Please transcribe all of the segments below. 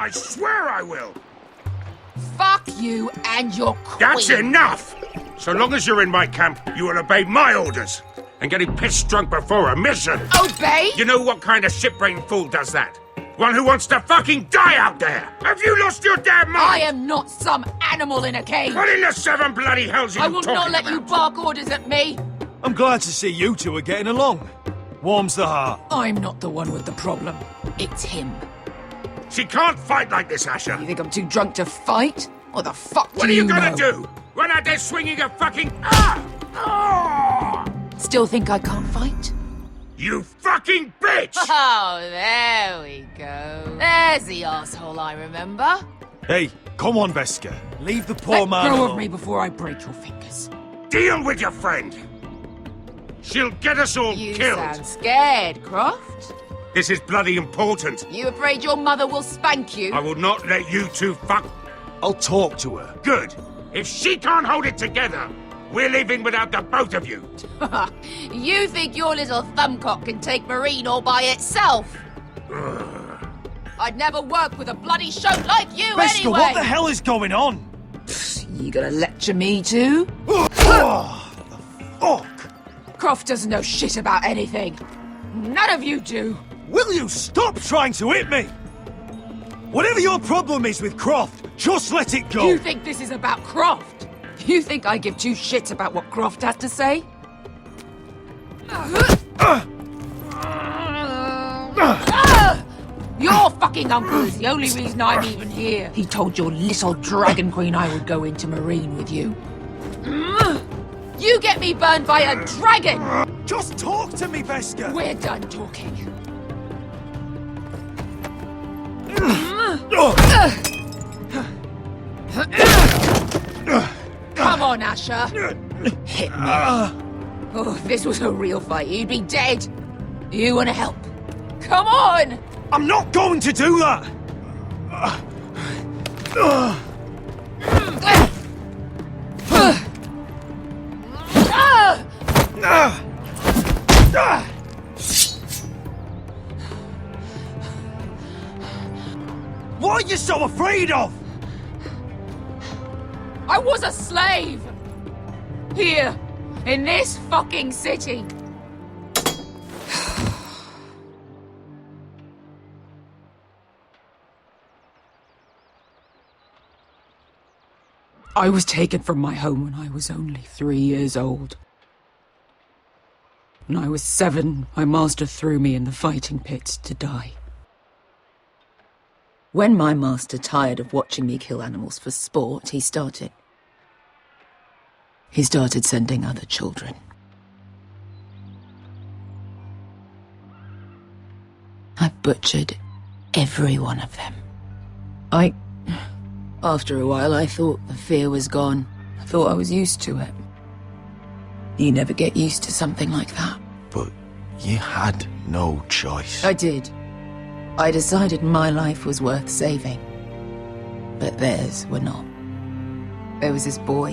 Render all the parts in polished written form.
I swear I will! Fuck you and your queen. That's enough! So long as you're in my camp, you will obey my orders. And getting pissed drunk before a mission. Obey? You know what kind of shit-brained fool does that? One who wants to fucking die out there! Have you lost your damn mind? I am not some animal in a cage. What in the seven bloody hells are you I will not let talking you about? bark orders at me. I'm glad to see you two are getting along. Warms the heart. I'm not the one with the problem. It's him. She can't fight like this, Asher. You think I'm too drunk to fight? What the fuck What do are you you gonna know? do? Run out there swinging a fucking... Ah! Ah! Still think I can't fight? You fucking bitch! Oh, there we go. There's the asshole I remember. Hey, come on, Veska. Leave the poor Let man go alone. of me before I break your fingers. Deal with your friend. She'll get us all You killed. sound scared, Croft. This is bloody important. You afraid your mother will spank you? I will not let you two fuck... I'll talk to her. Good. If she can't hold it together, we're leaving without the both of you. You think your little thumbcock can take Marine all by itself? I'd never work with a bloody shote like you Veska, anyway! what the hell is going on? You gonna lecture me too? Fuck! Croft doesn't know shit about anything. None of you do. Will you stop trying to hit me? Whatever your problem is with Croft, just let it go. You think this is about Croft? You think I give two shits about what Croft has to say? Your fucking uncle is the only reason I'm even here. He told your little dragon queen I would go into Marine with you. You get me burned by a dragon! Just talk to me, Veska. We're done talking. Come on, Asher. Hit me. Oh, if this was a real fight, you'd be dead. You want to help? Come on! I'm not going to do that. What are you so afraid of? I was a slave! Here, in this fucking city. I was taken from my home when I was only 3 years old. When I was 7, my master threw me in the fighting pits to die. When my master tired of watching me kill animals for sport, he started sending other children. I butchered every one of them. After a while, I thought the fear was gone. I thought I was used to it. You never get used to something like that. But you had no choice. I did. I decided my life was worth saving. But theirs were not. There was this boy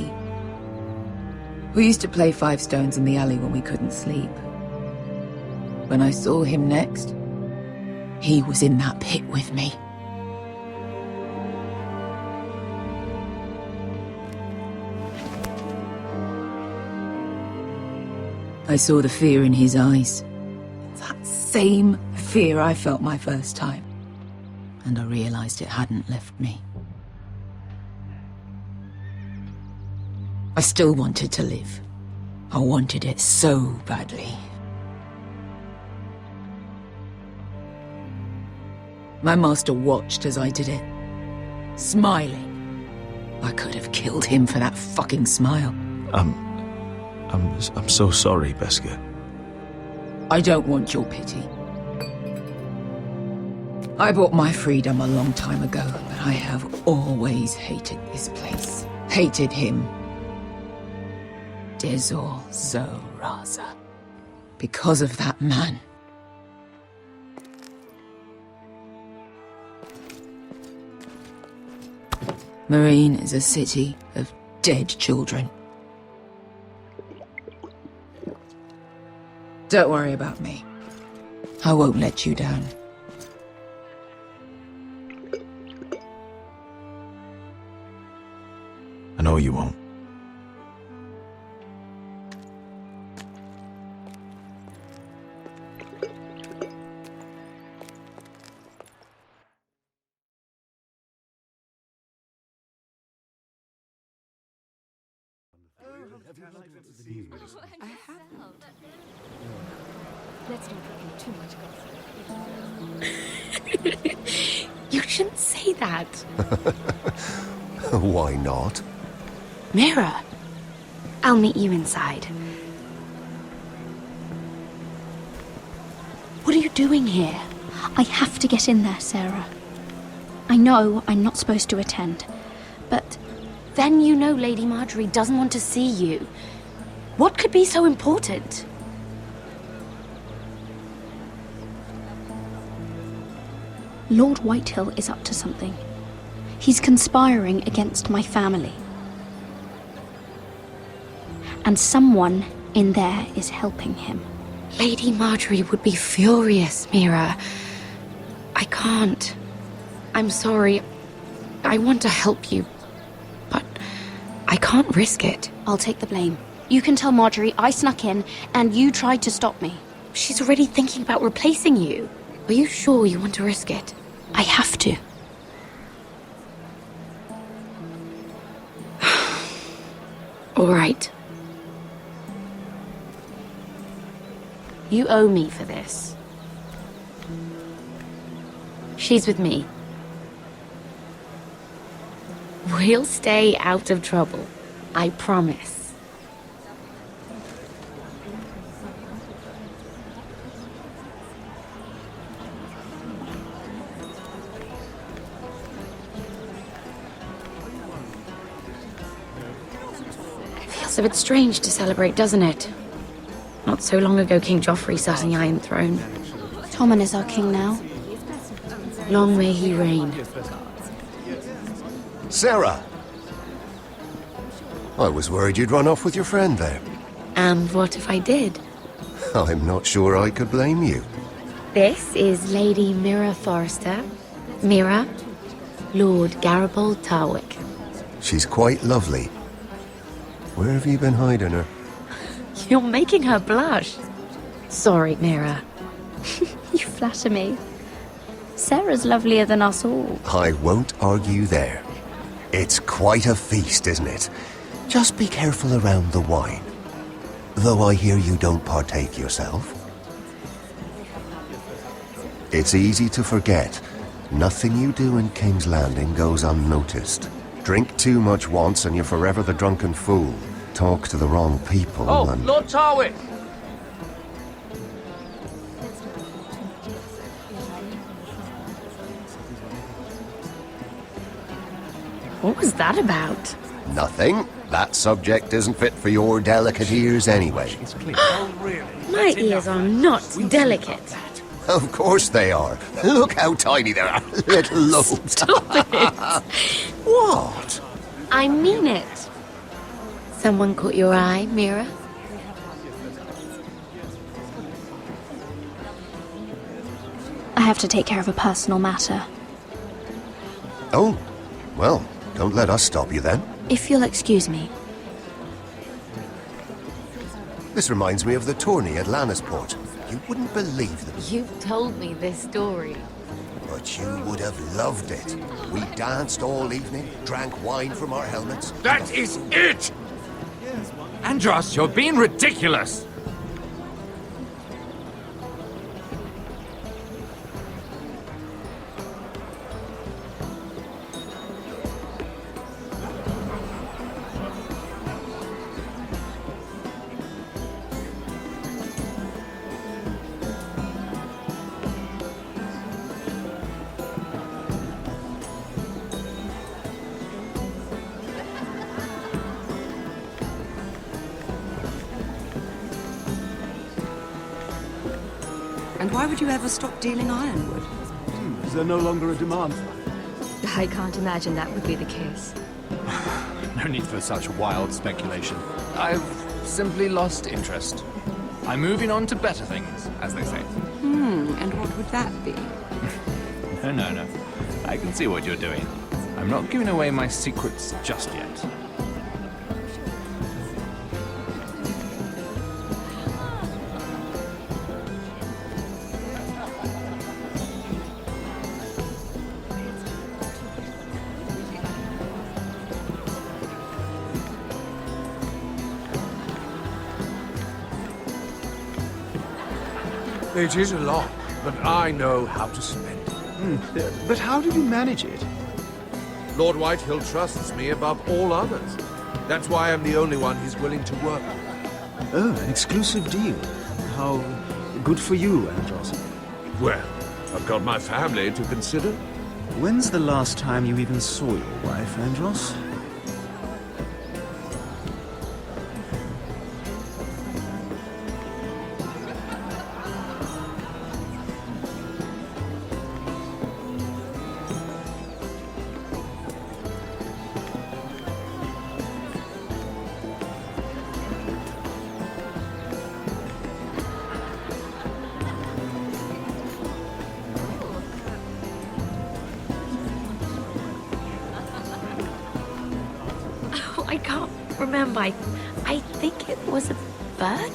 who used to play 5 stones in the alley when we couldn't sleep. When I saw him next, he was in that pit with me. I saw the fear in his eyes. That same fear I felt my first time. And I realized it hadn't left me. I still wanted to live. I wanted it so badly. My master watched as I did it, smiling. I could have killed him for that fucking smile. I'm so sorry, Veska. I don't want your pity. I bought my freedom a long time ago, but I have always hated this place. Hated him. Dezor Zoraza. Because of that man. Marine is a city of dead children. Don't worry about me. I won't let you down. know you won't. Let's not repeat too much gossip. You shouldn't say that. Why not? Mira, I'll meet you inside. What are you doing here? I have to get in there, Sarah. I know I'm not supposed to attend, but Then you know Lady Marjorie doesn't want to see you. What could be so important? Lord Whitehill is up to something. He's conspiring against my family. And someone in there is helping him. Lady Marjorie would be furious, Mira. I can't. I'm sorry. I want to help you, but I can't risk it. I'll take the blame. You can tell Marjorie I snuck in and you tried to stop me. She's already thinking about replacing you. Are you sure you want to risk it? I have to. All right. You owe me for this. She's with me. We'll stay out of trouble. I promise. Feels a bit strange to celebrate, doesn't it? Not so long ago, King Joffrey sat on the Iron Throne. Tommen is our king now. Long may he reign. Sarah! I was worried you'd run off with your friend there. And what if I did? I'm not sure I could blame you. This is Lady Mira Forrester. Mira, Lord Garibald Tarwick. She's quite lovely. Where have you been hiding her? You're making her blush. Sorry, Mira. You flatter me. Sarah's lovelier than us all. I won't argue there. It's quite a feast, isn't it? Just be careful around the wine. Though I hear you don't partake yourself. It's easy to forget. Nothing you do in King's Landing goes unnoticed. Drink too much once and you're forever the drunken fool. Talk to the wrong people and... Lord Tarwick! What was that about? Nothing. That subject isn't fit for your delicate ears anyway. My ears are not delicate. Of course they are. Look how tiny they are. Little lobes. Stop it. What? I mean it. Someone caught your eye, Mira? I have to take care of a personal matter. Oh, well, don't let us stop you then. If you'll excuse me. This reminds me of the tourney at Lannisport. You wouldn't believe them, You've told me this story. but you would have loved it. We danced all evening, drank wine from our helmets. That is it! Andros, you're being ridiculous! And why would you ever stop dealing ironwood? Is there no longer a demand? I can't imagine that would be the case. No need for such wild speculation. I've simply lost interest. I'm moving on to better things, as they say. And what would that be? No. I can see what you're doing. I'm not giving away my secrets just yet. It is a lot, but I know how to spend it. But how did you manage it? Lord Whitehill trusts me above all others. That's why I'm the only one he's willing to work with. Oh, an exclusive deal. How good for you, Andros. Well, I've got my family to consider. When's the last time you even saw your wife, Andros? I can't remember. I think it was a bird?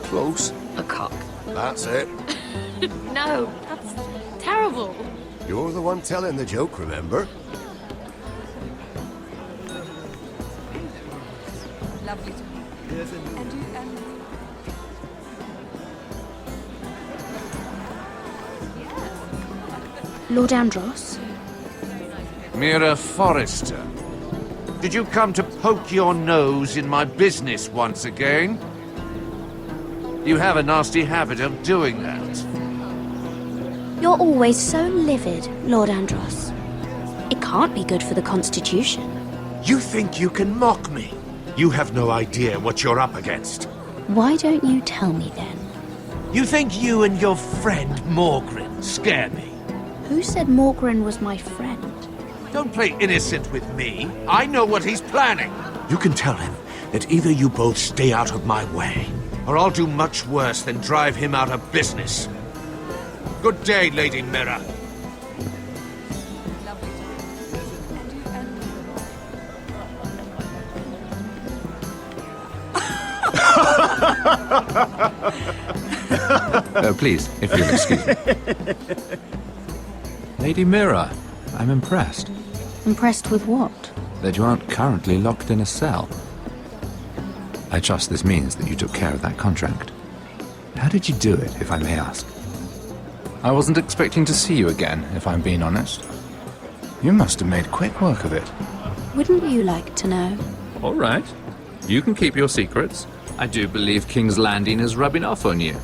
Close. A cock. That's it. No, that's terrible. You're the one telling the joke, remember? Lovely to meet you. And you, Lord Andros? Mira Forrester. Did you come to poke your nose in my business once again? You have a nasty habit of doing that. You're always so livid, Lord Andros. It can't be good for the Constitution. You think you can mock me? You have no idea what you're up against. Why don't you tell me then? You think you and your friend Morgren scare me? Who said Morgren was my friend? Don't play innocent with me. I know what he's planning. You can tell him that either you both stay out of my way, or I'll do much worse than drive him out of business. Good day, Lady Mira. Please, if you'll excuse me. Lady Mira, I'm impressed Impressed with what? that you aren't currently locked in a cell. I trust this means that you took care of that contract. How did you do it, if I may ask? I wasn't expecting to see you again, if I'm being honest. You must have made quick work of it. Wouldn't you like to know? All right. You can keep your secrets. I do believe King's Landing is rubbing off on you.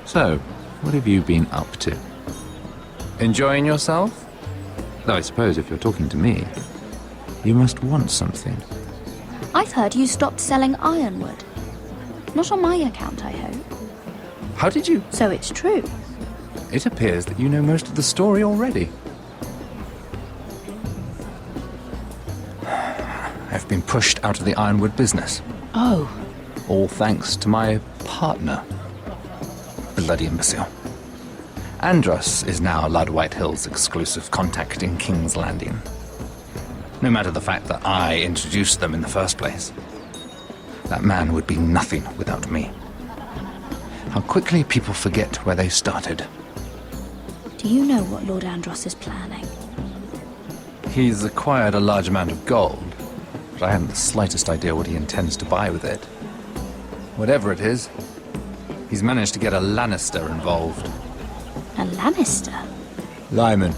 So, what have you been up to? Enjoying yourself? Though I suppose if you're talking to me, you must want something. I've heard you stopped selling ironwood. Not on my account, I hope. How did you? So it's true. It appears that you know most of the story already. I've been pushed out of the ironwood business. Oh. All thanks to my partner. Bloody imbecile. Andros is now Lord Whitehill's exclusive contact in King's Landing. No matter the fact that I introduced them in the first place. That man would be nothing without me. How quickly people forget where they started. Do you know what Lord Andros is planning? He's acquired a large amount of gold, but I haven't the slightest idea what he intends to buy with it. Whatever it is, he's managed to get a Lannister involved. A Lannister? Lyman.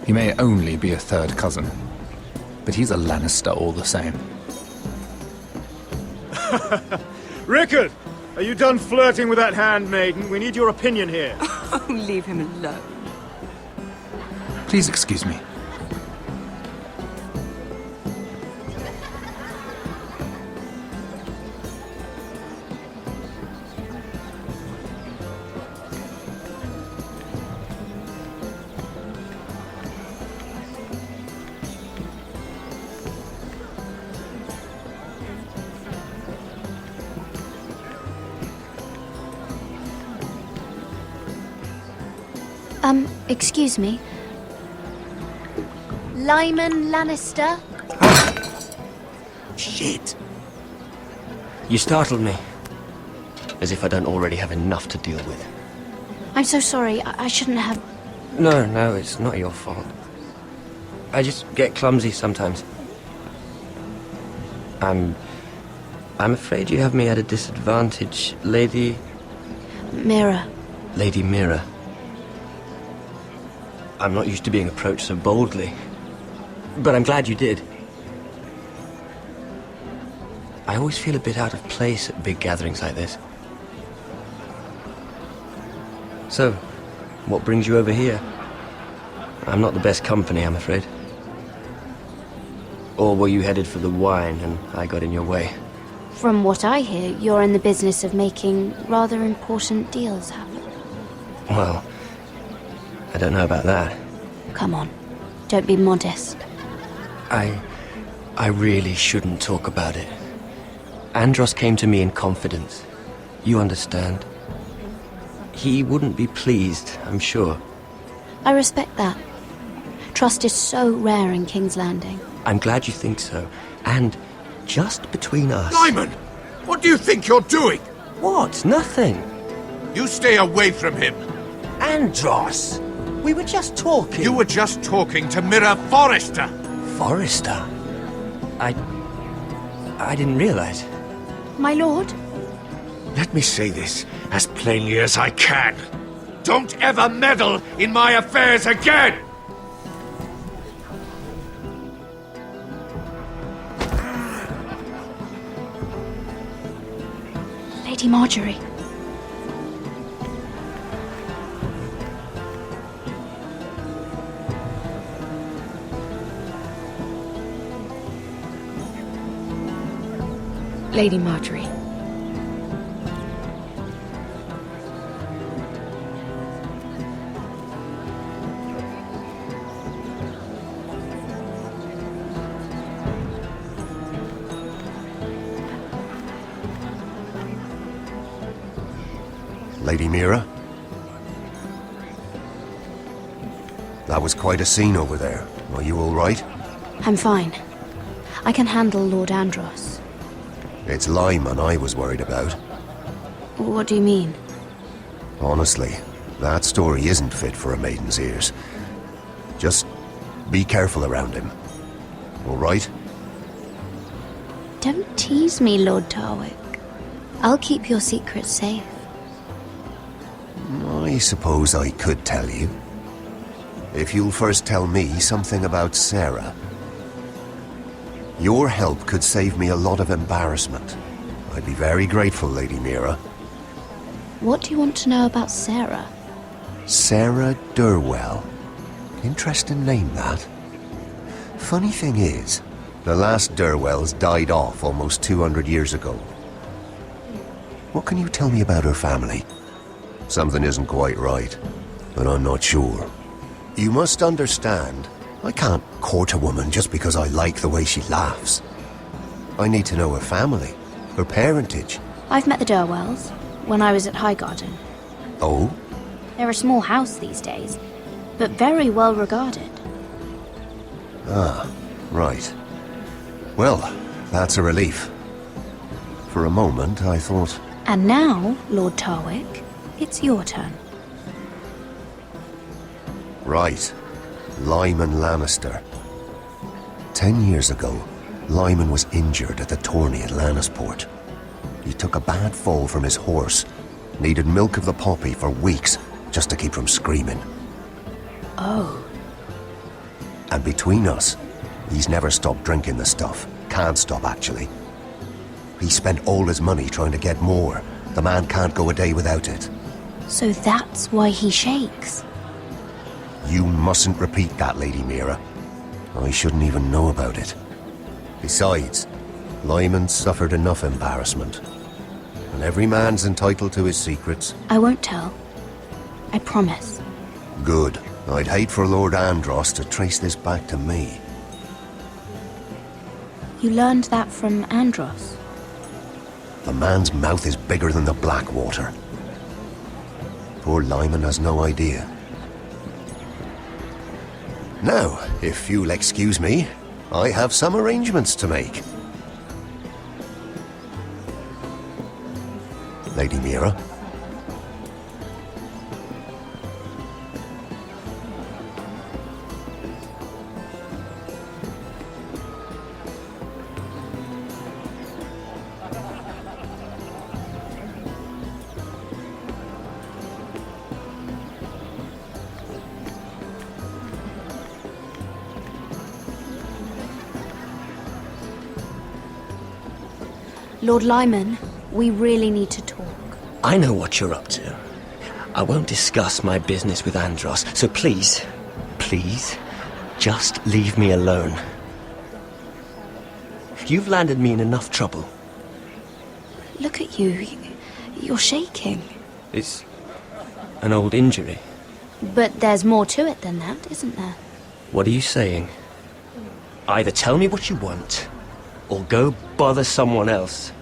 He may only be a third cousin, but he's a Lannister all the same. Rickard! Are you done flirting with that handmaiden? We need your opinion here. Oh, leave him alone. Please excuse me. Excuse me. Lyman Lannister? Shit. You startled me. As if I don't already have enough to deal with. I'm so sorry. I shouldn't have... No, it's not your fault. I just get clumsy sometimes. I'm afraid you have me at a disadvantage, Lady... Mira. Lady Mira. I'm not used to being approached so boldly, but I'm glad you did. I always feel a bit out of place at big gatherings like this. So, what brings you over here? I'm not the best company, I'm afraid. Or were you headed for the wine and I got in your way? From what I hear, you're in the business of making rather important deals happen. Well, I don't know about that. Come on, don't be modest. I really shouldn't talk about it. Andros came to me in confidence. You understand? He wouldn't be pleased, I'm sure. I respect that. Trust is so rare in King's Landing. I'm glad you think so. And just between us... Lyman! What do you think you're doing? What? Nothing. You stay away from him. Andros! We were just talking. You were just talking to Mira Forrester. Forrester? I didn't realize. My lord? Let me say this as plainly as I can. Don't ever meddle in my affairs again! Lady Marjorie. Lady Marjorie. Lady Mira? That was quite a scene over there. Are you all right? I'm fine. I can handle Lord Andros. It's Lyman I was worried about. What do you mean? Honestly, that story isn't fit for a maiden's ears. Just be careful around him. All right? Don't tease me, Lord Tarwick. I'll keep your secret safe. I suppose I could tell you. If you'll first tell me something about Sarah. Your help could save me a lot of embarrassment. I'd be very grateful, Lady Mira. What do you want to know about Sarah? Sarah Durwell. Interesting name, that. Funny thing is, the last Durwells died off almost 200 years ago. What can you tell me about her family? Something isn't quite right, but I'm not sure. You must understand, I can't court a woman just because I like the way she laughs. I need to know her family, her parentage. I've met the Durwells when I was at Highgarden. Oh? They're a small house these days, but very well regarded. Ah, right. Well, that's a relief. For a moment, I thought... And now, Lord Tarwick, it's your turn. Right. Lyman Lannister. 10 years ago, Lyman was injured at the tourney at Lannisport. He took a bad fall from his horse, needed milk of the poppy for weeks just to keep from screaming. Oh. And between us, he's never stopped drinking the stuff. Can't stop, actually. He spent all his money trying to get more. The man can't go a day without it. So that's why he shakes. You mustn't repeat that, Lady Mira. I shouldn't even know about it. Besides, Lyman suffered enough embarrassment. And every man's entitled to his secrets. I won't tell. I promise. Good. I'd hate for Lord Andros to trace this back to me. You learned that from Andros? The man's mouth is bigger than the Blackwater. Poor Lyman has no idea. Now, if you'll excuse me, I have some arrangements to make. Lady Mira? Lord Lyman, we really need to talk. I know what you're up to. I won't discuss my business with Andros, so please, just leave me alone. You've landed me in enough trouble. Look at you. You're shaking. It's an old injury. But there's more to it than that, isn't there? What are you saying? Either tell me what you want, or go bother someone else.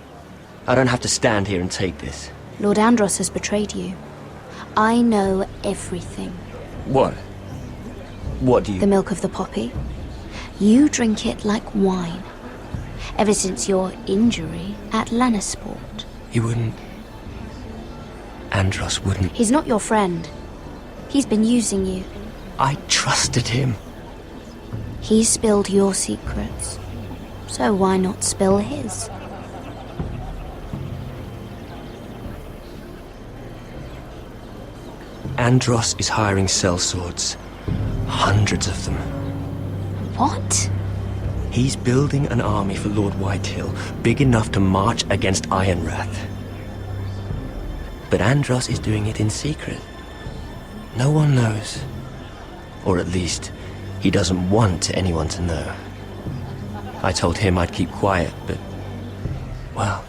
I don't have to stand here and take this. Lord Andros has betrayed you. I know everything. What? What do you... The milk of the poppy. You drink it like wine. Ever since your injury at Lannisport. He wouldn't... Andros wouldn't... He's not your friend. He's been using you. I trusted him. He spilled your secrets. So why not spill his? Andros is hiring sellswords. Hundreds of them. What? He's building an army for Lord Whitehill, big enough to march against Ironrath. But Andros is doing it in secret. No one knows. Or at least, he doesn't want anyone to know. I told him I'd keep quiet, but... well...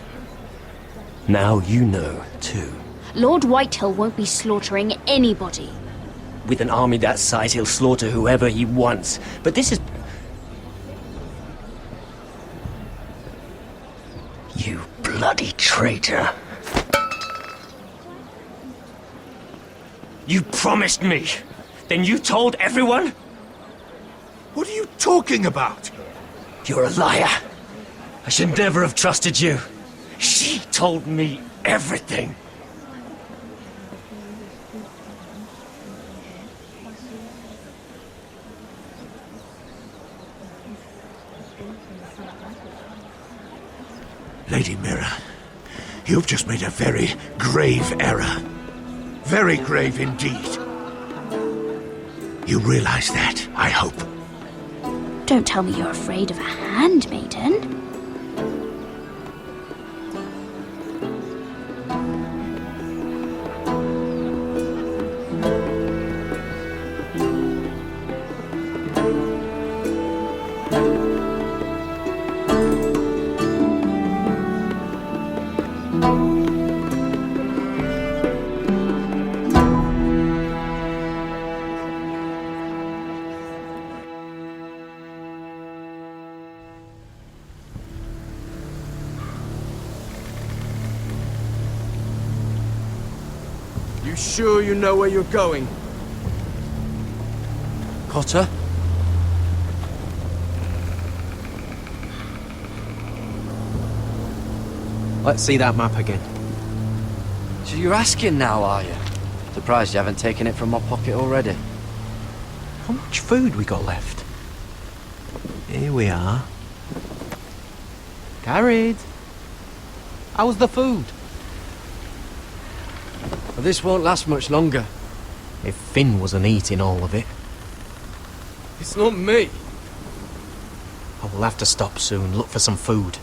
now you know, too. Lord Whitehill won't be slaughtering anybody. With an army that size, he'll slaughter whoever he wants. But this is... You bloody traitor. You promised me. Then you told everyone? What are you talking about? You're a liar. I should never have trusted you. She told me everything. Lady Mira, you've just made a very grave error. Very grave indeed. You realize that, I hope. Don't tell me you're afraid of a handmaiden. Sure you know where you're going? Cotter? Let's see that map again. So you're asking now, are you? Surprised you haven't taken it from my pocket already. How much food we got left? Here we are. Carried. How's the food? Well, this won't last much longer. If Finn wasn't eating all of it. It's not me. I will have to stop soon, look for some food.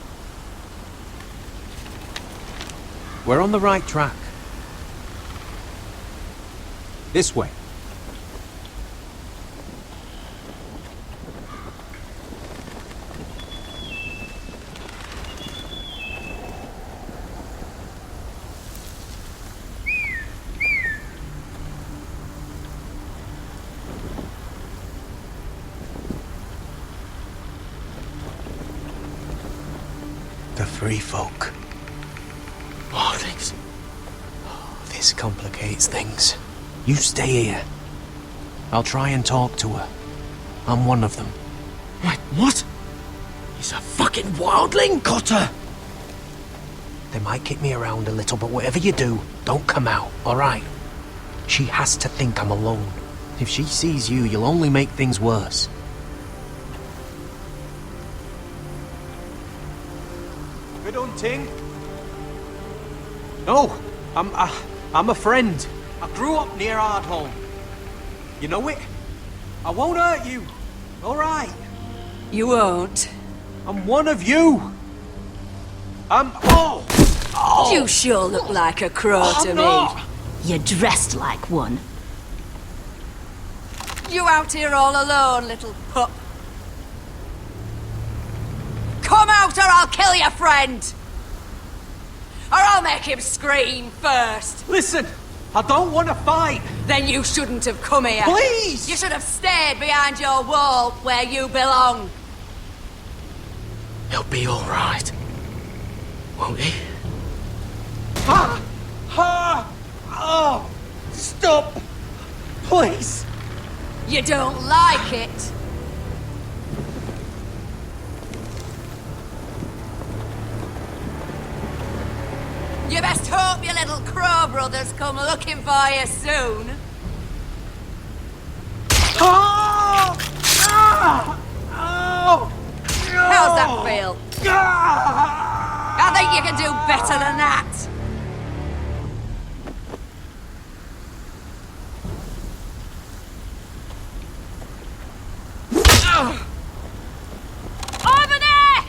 We're on the right track. This way. The Free Folk. Oh, this complicates things. You stay here. I'll try and talk to her. I'm one of them. Wait, what? He's a fucking wildling, Cotter! They might kick me around a little, but whatever you do, don't come out, alright? She has to think I'm alone. If she sees you, you'll only make things worse. Good hunting. No, I'm a friend. I grew up near Ardhorn. You know it? I won't hurt you. All right. You won't. I'm one of you. You sure look like a crow to me. You're dressed like one. You out here all alone, little pup? Come out or I'll kill your friend! Or I'll make him scream first! Listen, I don't want to fight. Then you shouldn't have come here. Please! You should have stayed behind your wall where you belong. He'll be all right. Won't he? Oh! Stop! Please! You don't like it. You best hope your little crow brothers come looking for you soon. Oh! Ah! Oh! How's that feel? I think you can do better than that. Over there!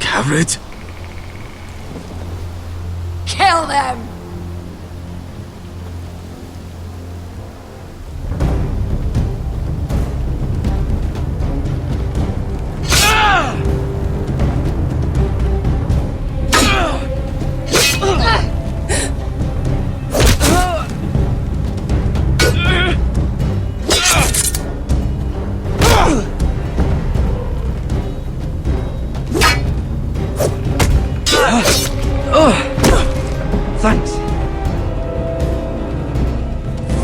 Gared? Kill them! Thanks.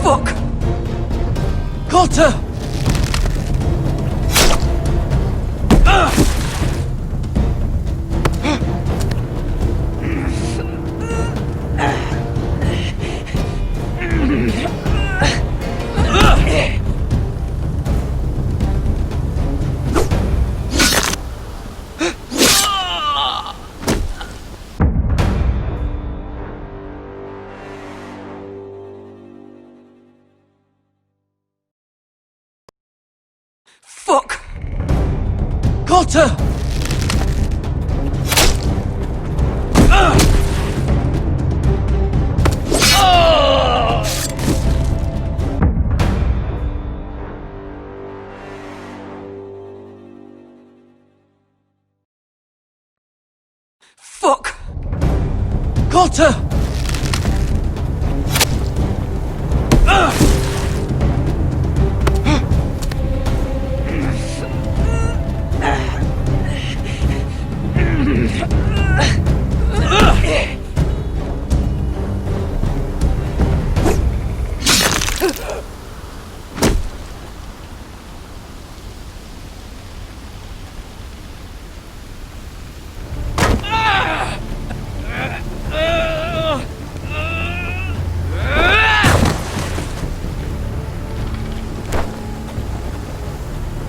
Fuck! Cotter! Fuck! Cotter! Fuck! Cotter!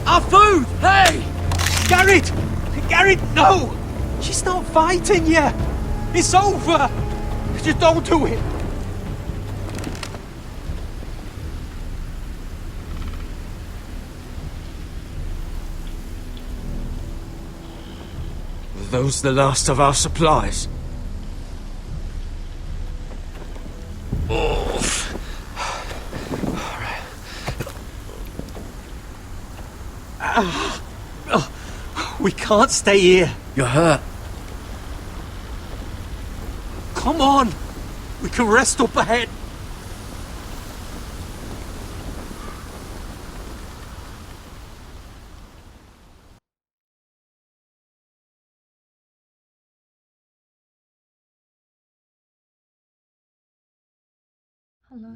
Our food! Hey! Gared! Gared, no! She's not fighting you! It's over! Just don't do it! Were those the last of our supplies? We can't stay here. You're hurt. Come on! We can rest up ahead. Hello.